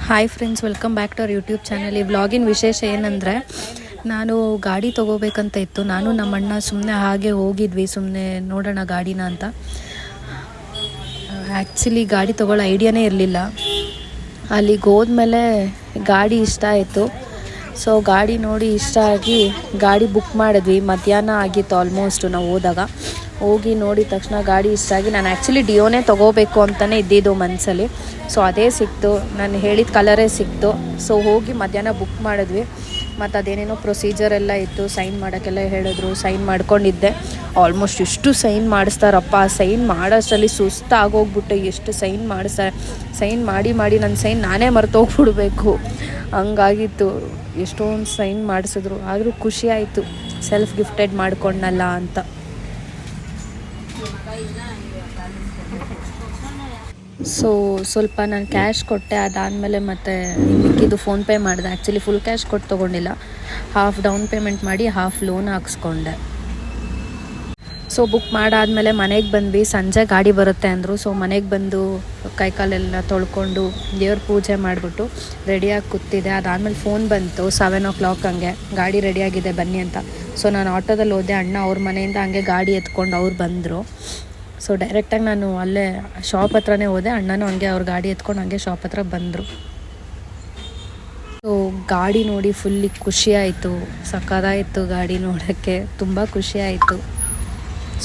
Hi friends, welcome back to our YouTube channel. ಈ ವ್ಲಾಗಿನ ವಿಶೇಷ ಏನಂದರೆ, ನಾನು ಗಾಡಿ ತೊಗೋಬೇಕಂತ ಇತ್ತು. ನಾನು ನಮ್ಮ ಅಣ್ಣ ಸುಮ್ಮನೆ ಹಾಗೆ ಹೋಗಿದ್ವಿ, ಸುಮ್ಮನೆ ನೋಡೋಣ ಗಾಡಿನ ಅಂತ. ಆ್ಯಕ್ಚುಲಿ ಗಾಡಿ ತೊಗೊಳ್ಳೋ ಐಡಿಯಾನೇ ಇರಲಿಲ್ಲ. ಅಲ್ಲಿಗೆ ಹೋದ್ಮೇಲೆ ಗಾಡಿ ಇಷ್ಟ ಆಯಿತು. ಸೊ ಗಾಡಿ ನೋಡಿ ಇಷ್ಟ ಆಗಿ ಗಾಡಿ ಬುಕ್ ಮಾಡಿದ್ವಿ. ಮಧ್ಯಾಹ್ನ ಆಗಿತ್ತು ಆಲ್ಮೋಸ್ಟು ನಾವು ಹೋಗಿ ನೋಡಿದ ತಕ್ಷಣ ಗಾಡಿ ಇಷ್ಟ ಆಗಿ, ನಾನು ಆ್ಯಕ್ಚುಲಿ ಡಿಯೋನೇ ತೊಗೋಬೇಕು ಅಂತಲೇ ಇದ್ದಿದ್ದು ಮನಸ್ಸಲ್ಲಿ. ಸೊ ಅದೇ ಸಿಕ್ತು, ನಾನು ಹೇಳಿದ ಕಲರೇ ಸಿಕ್ತು. ಸೊ ಹೋಗಿ ಮಧ್ಯಾಹ್ನ ಬುಕ್ ಮಾಡಿದ್ವಿ. ಮತ್ತು ಅದೇನೇನೋ ಪ್ರೊಸೀಜರ್ ಎಲ್ಲ ಇತ್ತು, ಸೈನ್ ಮಾಡೋಕ್ಕೆಲ್ಲ ಹೇಳಿದ್ರು. ಸೈನ್ ಮಾಡ್ಕೊಂಡಿದ್ದೆ. ಆಲ್ಮೋಸ್ಟ್ ಎಷ್ಟು ಸೈನ್ ಮಾಡಿಸ್ತಾರಪ್ಪ, ಸೈನ್ ಮಾಡೋಷ್ಟರಲ್ಲಿ ಸುಸ್ತಾಗೋಗ್ಬಿಟ್ಟು ಎಷ್ಟು ಸೈನ್ ಮಾಡಿಸ್ತಾರೆ. ಸೈನ್ ಮಾಡಿ ನನ್ನ ಸೈನ್ ನಾನೇ ಮರ್ತೋಗ್ಬಿಡ್ಬೇಕು ಹಂಗಾಗಿತ್ತು. ಎಷ್ಟೊಂದು ಸೈನ್ ಮಾಡಿಸಿದ್ರು. ಆದರೂ ಖುಷಿ ಆಯಿತು, ಸೆಲ್ಫ್ ಗಿಫ್ಟೆಡ್ ಮಾಡ್ಕೊಂಡಲ್ಲ ಅಂತ. ಸೊ ಸ್ವಲ್ಪ ನಾನು ಕ್ಯಾಶ್ ಕೊಟ್ಟೆ. ಅದಾದಮೇಲೆ ಮತ್ತೆ ಮಿಕ್ಕಿದ್ದು ಫೋನ್ಪೇ ಮಾಡಿದೆ. ಆ್ಯಕ್ಚುಲಿ ಫುಲ್ ಕ್ಯಾಶ್ ಕೊಟ್ಟು ತೊಗೊಂಡಿಲ್ಲ, ಹಾಫ್ ಡೌನ್ ಪೇಮೆಂಟ್ ಮಾಡಿ ಹಾಫ್ ಲೋನ್ ಹಾಕ್ಸ್ಕೊಂಡೆ. ಸೊ ಬುಕ್ ಮಾಡಾದಮೇಲೆ ಮನೆಗೆ ಬಂದ್ವಿ. ಸಂಜೆ ಗಾಡಿ ಬರುತ್ತೆ ಅಂದರು. ಸೊ ಮನೆಗೆ ಬಂದು ಕೈಕಾಲೆಲ್ಲ ತೊಳ್ಕೊಂಡು ದೇವ್ರ ಪೂಜೆ ಮಾಡಿಬಿಟ್ಟು ರೆಡಿಯಾಗಿ ಕೂತಿದ್ದೆ. ಅದಾದಮೇಲೆ ಫೋನ್ ಬಂತು 7 o'clock ಹಂಗೆ, ಗಾಡಿ ರೆಡಿಯಾಗಿದೆ ಬನ್ನಿ ಅಂತ. ಸೊ ನಾನು ಆಟೋದಲ್ಲಿ ಹೋದೆ. ಅಣ್ಣ ಅವ್ರ ಮನೆಯಿಂದ ಹಂಗೆ ಗಾಡಿ ಎತ್ಕೊಂಡು ಅವ್ರು ಬಂದರು. ಸೊ ಡೈರೆಕ್ಟಾಗಿ ನಾನು ಅಲ್ಲೇ ಶಾಪ್ ಹತ್ರನೇ ಹೋದೆ. ಅಣ್ಣನೂ ಹಂಗೆ ಅವ್ರ ಗಾಡಿ ಎತ್ಕೊಂಡು ಹಂಗೆ ಶಾಪ್ ಹತ್ರ ಬಂದರು. ಸೊ ಗಾಡಿ ನೋಡಿ ಫುಲ್ಲಿ ಖುಷಿ ಆಯಿತು. ಸಕ್ಕತ್ತಾಯಿತು ಗಾಡಿ ನೋಡೋಕ್ಕೆ, ತುಂಬ ಖುಷಿ ಆಯಿತು.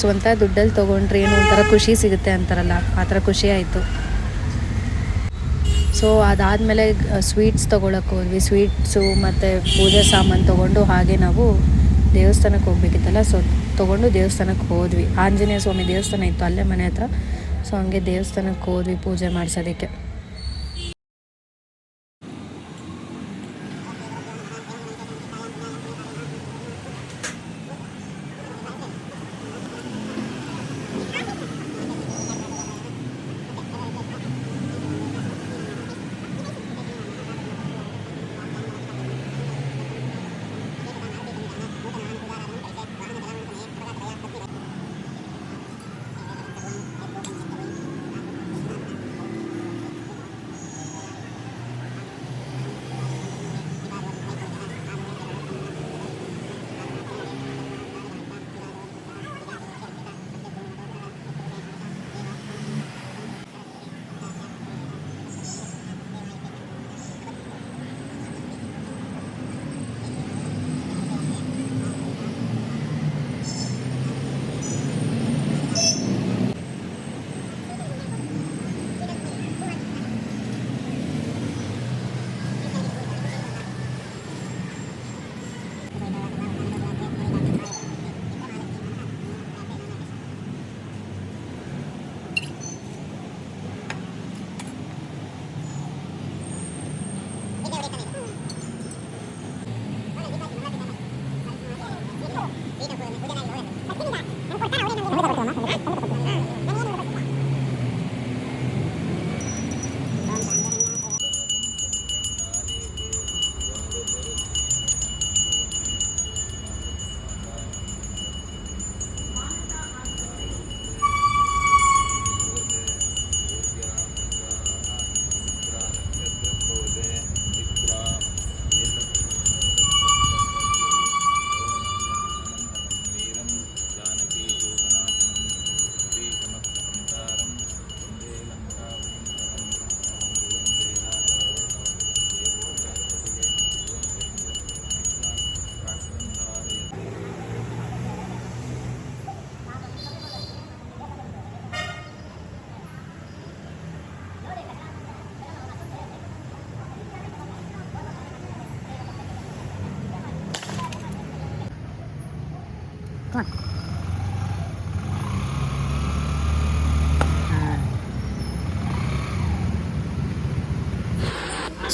ಸೊ ಒಂಥರ ದುಡ್ಡಲ್ಲಿ ತೊಗೊಂಡ್ರೆ ಏನೋ ಒಂಥರ ಖುಷಿ ಸಿಗುತ್ತೆ ಅಂತಾರಲ್ಲ, ಆ ಥರ ಖುಷಿ ಆಯಿತು. ಸೊ ಅದಾದಮೇಲೆ ಸ್ವೀಟ್ಸ್ ತೊಗೊಳಕ್ಕೆ ಹೋದ್ವಿ. ಸ್ವೀಟ್ಸು ಮತ್ತು ಪೂಜೆ ಸಾಮಾನು ತೊಗೊಂಡು ಹಾಗೆ ನಾವು ದೇವಸ್ಥಾನಕ್ಕೆ ಹೋಗ್ಬೇಕಿತ್ತಲ್ಲ, ಸೊ ತೊಗೊಂಡು ದೇವಸ್ಥಾನಕ್ಕೆ ಹೋದ್ವಿ. ಆಂಜನೇಯ ಸ್ವಾಮಿ ದೇವಸ್ಥಾನ ಇತ್ತು ಅಲ್ಲೇ ಮನೆ ಹತ್ರ. ಸೊ ಹಂಗೆ ದೇವಸ್ಥಾನಕ್ಕೆ ಹೋದ್ವಿ ಪೂಜೆ ಮಾಡಿಸೋದಕ್ಕೆ.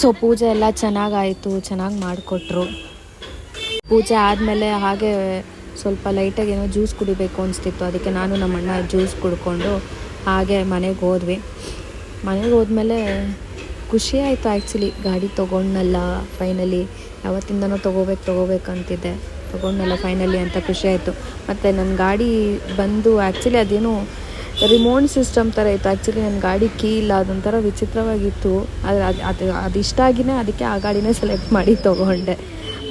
ಸೊ ಪೂಜೆ ಎಲ್ಲ ಚೆನ್ನಾಗಾಯಿತು, ಚೆನ್ನಾಗಿ ಮಾಡಿಕೊಟ್ರು. ಪೂಜೆ ಆದಮೇಲೆ ಹಾಗೆ ಸ್ವಲ್ಪ ಲೈಟಾಗಿ ಏನೋ ಜ್ಯೂಸ್ ಕುಡಿಬೇಕು ಅನಿಸ್ತಿತ್ತು. ಅದಕ್ಕೆ ನಾನು ನಮ್ಮ ಅಣ್ಣ ಜ್ಯೂಸ್ ಕುಡ್ಕೊಂಡು ಹಾಗೆ ಮನೆಗೆ ಹೋದ್ವಿ. ಮನೆಗೆ ಹೋದ್ಮೇಲೆ ಖುಷಿ ಆಯಿತು. ಆ್ಯಕ್ಚುಲಿ ಗಾಡಿ ತೊಗೊಂಡಲ್ಲ ಫೈನಲಿ. ಯಾವತ್ತಿಂದನೂ ತೊಗೋಬೇಕಂತಿದ್ದೆ, ತೊಗೊಂಡಲ್ಲ ಫೈನಲಿ ಅಂತ ಖುಷಿ ಆಯಿತು. ಮತ್ತು ನನ್ನ ಗಾಡಿ ಬಂದು ಆ್ಯಕ್ಚುಲಿ ಅದೇನು ರಿಮೋಟ್ ಸಿಸ್ಟಮ್ ಥರ ಇತ್ತು. ಆ್ಯಕ್ಚುಲಿ ನನ್ನ ಗಾಡಿ ಕೀ ಇಲ್ಲ, ಅದೊಂಥರ ವಿಚಿತ್ರವಾಗಿತ್ತು. ಅದು ಇಷ್ಟ ಆಗಿನೇ ಅದಕ್ಕೆ ಆ ಗಾಡಿನೇ ಸೆಲೆಕ್ಟ್ ಮಾಡಿ ತೊಗೊಂಡೆ.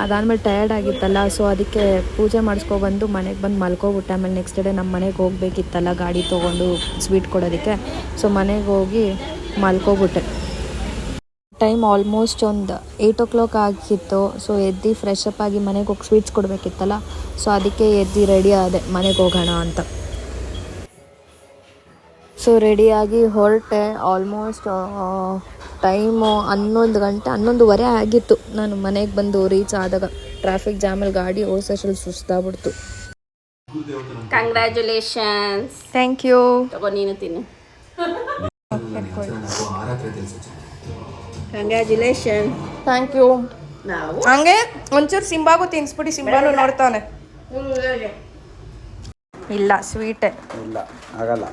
ಅದಾದಮೇಲೆ ಟಯರ್ಡ್ ಆಗಿತ್ತಲ್ಲ, ಸೊ ಅದಕ್ಕೆ ಪೂಜೆ ಮಾಡಿಸ್ಕೊಬಂದು ಮನೆಗೆ ಬಂದು ಮಲ್ಕೊಬಿಟ್ಟೆ. ಆಮೇಲೆ ನೆಕ್ಸ್ಟ್ ಡೇ ನಮ್ಮ ಮನೆಗೆ ಹೋಗ್ಬೇಕಿತ್ತಲ್ಲ ಗಾಡಿ ತೊಗೊಂಡು ಸ್ವೀಟ್ ಕೊಡೋದಕ್ಕೆ. ಸೊ ಮನೆಗೆ ಹೋಗಿ ಮಲ್ಕೊಬಿಟ್ಟೆ. ಟೈಮ್ ಆಲ್ಮೋಸ್ಟ್ ಒಂದು 8 o'clock ಆಗಿತ್ತು. ಸೊ ಎದ್ದು ಫ್ರೆಶ್ ಅಪ್ ಆಗಿ ಮನೆಗೆ ಹೋಗಿ ಸ್ವೀಟ್ಸ್ ಕೊಡಬೇಕಿತ್ತಲ್ಲ, ಸೊ ಅದಕ್ಕೆ ಎದ್ದು ರೆಡಿ ಆದೆ ಮನೆಗೆ ಹೋಗೋಣ ಅಂತ. ಸೊ ರೆಡಿಯಾಗಿ ಹೊರಟೆ. ಆಲ್ಮೋಸ್ಟ್ ಟೈಮು 11:30 ಆಗಿತ್ತು ನಾನು ಮನೆಗೆ ಬಂದು ರೀಚ್ ಆದಾಗ. ಟ್ರಾಫಿಕ್ ಜಾಮಲ್ಲಿ ಗಾಡಿ ಓಡಿಸೋಷ್ಟ್ರಲ್ಲಿ ಸುಸ್ತಾಗ್ಬಿಡ್ತು. ಕಂಗ್ರ್ಯಾಚುಲೇಷನ್ಸ್. Thank you. ತಗೋ ನೀನು ತಿನ್ನು. ಕಂಗ್ರ್ಯಾಚುಲೇಷನ್. Thank you. ನಾವು ಹಂಗೆ ಒಂಚೂರು ಸಿಂಬಾಗೂ ತಿನ್ಸ್ಬಿಡಿ, ಸಿಂಬಾನು ನೋಡ್ತಾನೆ. ಇಲ್ಲ ಸ್ವೀಟೇ ಇಲ್ಲ ಆಗಲ್ಲ.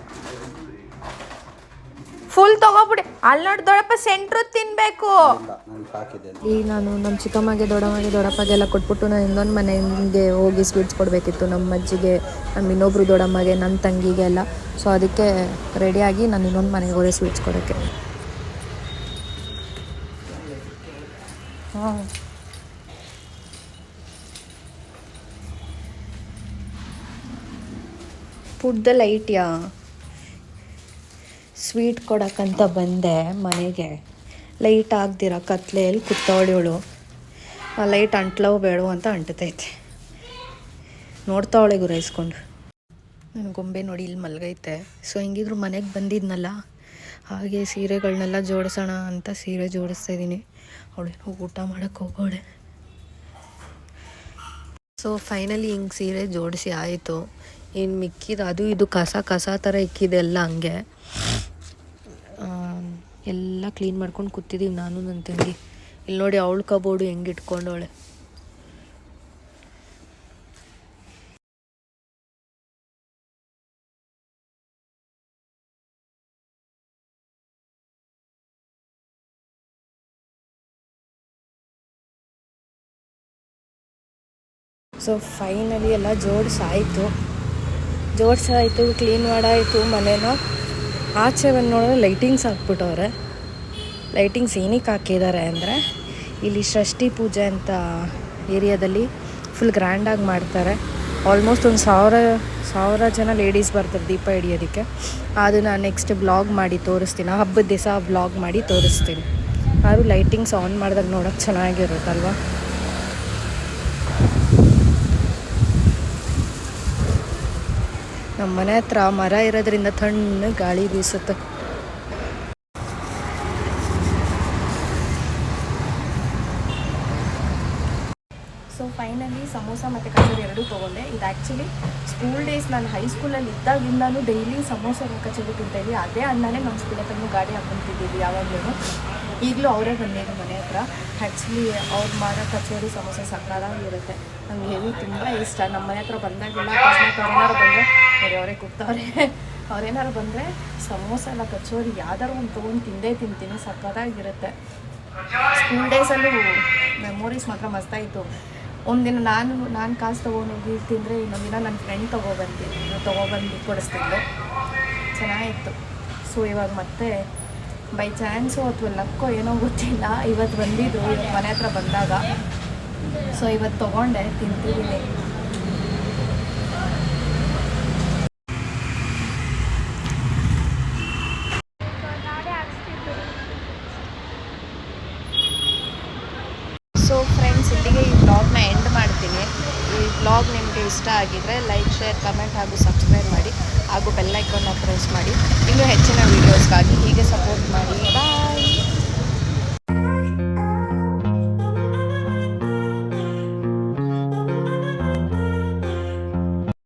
ಫುಲ್ ತಗೋಬಿಡಿ. ಅಲ್ಲಿ ನೋಡಿ ದೊಡ್ಡಪ್ಪ ಸೆಂಟ್ರ್ ತಿನ್ಬೇಕು. ಈ ನಾನು ನಮ್ಮ ಚಿಕ್ಕಮ್ಮಗೆ ದೊಡ್ಡಪ್ಪಗೆಲ್ಲ ಕೊಟ್ಬಿಟ್ಟು ನಾನು ಇನ್ನೊಂದು ಮನೆಗೆ ಹೋಗಿ ಸ್ವೀಟ್ಸ್ ಕೊಡಬೇಕಿತ್ತು. ನಮ್ಮ ಅಜ್ಜಿಗೆ, ನಮ್ಮ ಇನ್ನೊಬ್ರು ದೊಡ್ಡಮ್ಮಗೆ, ನನ್ನ ತಂಗಿಗೆ ಎಲ್ಲ. ಸೊ ಅದಕ್ಕೆ ರೆಡಿಯಾಗಿ ನಾನು ಇನ್ನೊಂದು ಮನೆಗೆ ಹೋಗಿ ಸ್ವೀಟ್ಸ್ ಕೊಡೋಕ್ಕೆ. ಹಾಂ, ಫುಡ್ ಲೈಟ್ಯಾ ಸ್ವೀಟ್ ಕೊಡೋಕ್ಕಂತ ಬಂದೆ ಮನೆಗೆ. ಲೈಟ್ ಆಗ್ದಿರ ಕತ್ಲೆಯಲ್ಲಿ ಕೂತವಳಿವಳು. ಆ ಲೈಟ್ ಅಂಟ್ಲವು ಬೇಡವು ಅಂತ ಅಂಟತೈತೆ. ನೋಡ್ತಾವಳೆ ಗುರಾಯಿಸ್ಕೊಂಡು. ನನ್ನ ಗೊಂಬೆ ನೋಡಿ ಇಲ್ಲಿ ಮಲಗೈತೆ. ಸೊ ಹೆಂಗಿದ್ರು ಮನೆಗೆ ಬಂದಿದ್ನಲ್ಲ, ಹಾಗೆ ಸೀರೆಗಳನ್ನೆಲ್ಲ ಜೋಡಿಸೋಣ ಅಂತ ಸೀರೆ ಜೋಡಿಸ್ತಾಯಿದ್ದೀನಿ. ಅವಳೇನೋ ಊಟ ಮಾಡೋಕ್ಕೆ ಹೋಗೋಳೆ. ಸೊ ಫೈನಲಿ ಹಿಂಗೆ ಸೀರೆ ಜೋಡಿಸಿ ಆಯಿತು. ಇನ್ನು ಮಿಕ್ಕಿದ ಅದು ಇದು ಕಸ ಥರ ಇಕ್ಕಿದೆ ಎಲ್ಲ. ಹಂಗೆ ಎಲ್ಲ ಕ್ಲೀನ್ ಮಾಡ್ಕೊಂಡು ಕೂತಿದ್ದೀವಿ ನಾನು ನನ್ನ ತಂಗಿ. ಇಲ್ಲಿ ನೋಡಿ ಅವಳ ಕಬೋರ್ಡು ಹೆಂಗೆ ಇಟ್ಕೊಂಡವಳೆ. ಸೊ ಫೈನಲಿ ಎಲ್ಲ ಜೋಡಿಸಾಯಿತು, ಕ್ಲೀನ್ ಮಾಡಾಯಿತು ಮನೇನ. ಆಚೆ ಬಂದು ನೋಡಿದ್ರೆ ಲೈಟಿಂಗ್ಸ್ ಹಾಕ್ಬಿಟ್ಟವ್ರೆ. ಲೈಟಿಂಗ್ಸ್ ಏನಕ್ಕೆ ಹಾಕಿದ್ದಾರೆ ಅಂದರೆ, ಇಲ್ಲಿ ಷಷ್ಠಿ ಪೂಜೆ ಅಂತ ಏರಿಯಾದಲ್ಲಿ ಫುಲ್ ಗ್ರ್ಯಾಂಡಾಗಿ ಮಾಡ್ತಾರೆ. ಆಲ್ಮೋಸ್ಟ್ ಒಂದು 1000 ಜನ ಲೇಡೀಸ್ ಬರ್ತಾರೆ ದೀಪ ಹಿಡಿಯೋದಕ್ಕೆ. ಅದನ್ನು ನೆಕ್ಸ್ಟ್ ಬ್ಲಾಗ್ ಮಾಡಿ ತೋರಿಸ್ತೀನಿ. ಹಬ್ಬದ ದಿವಸ ಬ್ಲಾಗ್ ಮಾಡಿ ತೋರಿಸ್ತೀನಿ. ಆದರೂ ಲೈಟಿಂಗ್ಸ್ ಆನ್ ಮಾಡಿದಾಗ ನೋಡೋಕ್ಕೆ ಚೆನ್ನಾಗಿರುತ್ತಲ್ವ. ನಮ್ಮ ಮನೆ ಹತ್ರ ಮರ ಇರೋದ್ರಿಂದ ತಣ್ಣ ಗಾಳಿ ಬೀಸುತ್ತೆ. ಸೊ ಫೈನಲಿ ಸಮೋಸ ಮತ್ತು ಕಚೋರಿ ಎರಡೂ ತೊಗೊಂಡೆ. ಇದು ಆ್ಯಕ್ಚುಲಿ ಸ್ಕೂಲ್ ಡೇಸ್, ನಾನು ಹೈಸ್ಕೂಲಲ್ಲಿ ಇದ್ದಾಗಿಂದನೂ ಡೈಲಿ ಸಮೋಸ ಕಚೋರಿ ತಿಂತಾಯಿದ್ವಿ. ಅದೇ ಅಣ್ಣನೇ ನಮ್ಮ ಸ್ಕೂಲ್ ಹತ್ರನೂ ಗಾಡಿ ಹಾಕ್ಕೊಂತಿದ್ದೀವಿ ಯಾವಾಗಲೂ. ಈಗಲೂ ಅವರೇ ಬಂದಿದ್ದು ಮನೆ ಹತ್ರ. ಆ್ಯಕ್ಚುಲಿ ಅವ್ರು ಮಾಡೋ ಕಚೋರಿ ಸಮೋಸ ಸಕ್ಕತ್ತಾಗಿರುತ್ತೆ. ನಮ್ಗೆ ಹೆವಿ ತುಂಬ ಇಷ್ಟ. ನಮ್ಮ ಮನೆ ಹತ್ರ ಬಂದಾಗೆಲ್ಲ ಅಕಸ್ಮಾತ್ ಅವ್ರೇನಾರು ಬಂದರೆ, ಅವರೇ ಕೂಗ್ತವ್ರೆ, ಅವ್ರೇನಾರು ಬಂದರೆ ಸಮೋಸ ಎಲ್ಲ ಕಚೋರಿ ಯಾವ್ದಾರು ಒಂದು ತೊಗೊಂಡು ತಿಂತೀನಿ. ಸಕ್ಕತ್ತಾಗಿರುತ್ತೆ. ಸ್ಕೂಲ್ ಡೇಸಲ್ಲೂ ಮೆಮೊರೀಸ್ ಮಾತ್ರ ಮಸ್ತಾಯಿತ್ತು. ಒಂದಿನ ನಾನು ಕಾಸು ತೊಗೊಂಡೋಗಿ ತಿಂದರೆ, ಇನ್ನೊಂದಿನ ನನ್ನ ಫ್ರೆಂಡ್ ತೊಗೊಬಂದು ಕೊಡಿಸ್ತಿದ್ಲು. ಚೆನ್ನಾಗಿತ್ತು. ಸೊ ಇವಾಗ ಮತ್ತೆ ಬೈ ಚಾನ್ಸು ಅಥವಾ ಲಕ್ಕೋ ಏನೋ ಗೊತ್ತಿಲ್ಲ, ಇವತ್ತು ಬಂದಿದ್ದು ಮನೆ ಹತ್ರ ಬಂದಾಗ. ಸೊ ಇವತ್ತು ತೊಗೊಂಡೆ, ತಿಂತಿದ್ದೀನಿ. ಸೊ ಫ್ರೆಂಡ್ಸ್, ಇಲ್ಲಿಗೆ ಈ ವ್ಲಾಗ್ನ ಎಂಡ್ ಮಾಡ್ತೀನಿ. ಈ ವ್ಲಾಗ್ ನಿಮಗೆ ಇಷ್ಟ ಆಗಿದರೆ ಲೈಕ್, ಶೇರ್, ಕಮೆಂಟ್ ಹಾಗೂ ಸಬ್ಸ್ಕ್ರೈಬ್ ಮಾಡಿ, ಹಾಗೂ ಬೆಲ್ ಐಕಾನ್ನ ಪ್ರೆಸ್ ಮಾಡಿ. ಇನ್ನೂ ಹೆಚ್ಚಿನ ವೀಡಿಯೋಸ್ಗಾಗಿ ಹೀಗೆ ಸಪೋರ್ಟ್ ಮಾಡಿ. ಬಾಯ್.